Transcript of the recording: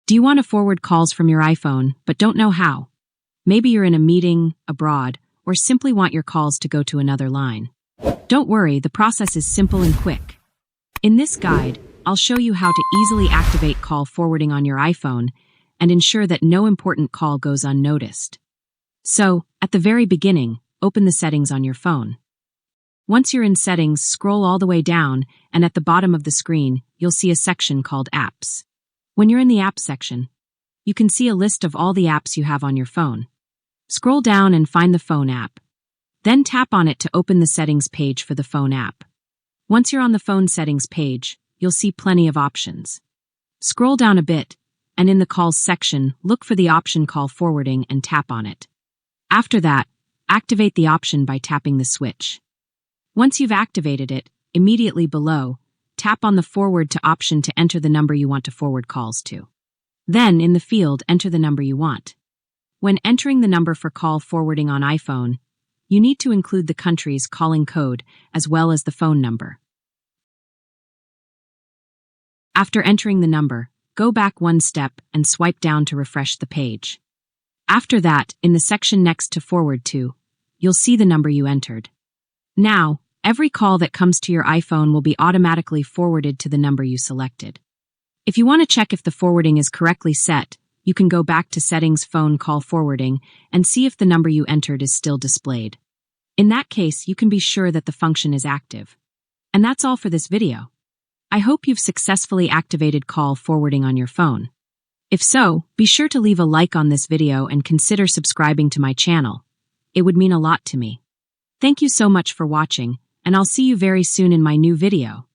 Do you want to forward calls from your iPhone but don't know how? Maybe you're in a meeting, abroad, or simply want your calls to go to another line. Don't worry, the process is simple and quick. In this guide, I'll show you how to easily activate call forwarding on your iPhone and ensure that no important call goes unnoticed. So, at the very beginning, open the settings on your phone. Once you're in settings, scroll all the way down, and at the bottom of the screen, you'll see a section called Apps. When you're in the Apps section, you can see a list of all the apps you have on your phone. Scroll down and find the phone app. Then tap on it to open the settings page for the phone app. Once you're on the phone settings page, you'll see plenty of options. Scroll down a bit, and in the Calls section, look for the option Call Forwarding and tap on it. After that, activate the option by tapping the switch. Once you've activated it, immediately below, tap on the Forward to option to enter the number you want to forward calls to. Then, in the field, enter the number you want. When entering the number for call forwarding on iPhone, you need to include the country's calling code as well as the phone number. After entering the number, go back one step and swipe down to refresh the page. After that, in the section next to Forward to, you'll see the number you entered. Now, every call that comes to your iPhone will be automatically forwarded to the number you selected. If you want to check if the forwarding is correctly set, you can go back to Settings Phone Call Forwarding and see if the number you entered is still displayed. In that case, you can be sure that the function is active. And that's all for this video. I hope you've successfully activated call forwarding on your phone. If so, be sure to leave a like on this video and consider subscribing to my channel. It would mean a lot to me. Thank you so much for watching, and I'll see you very soon in my new video.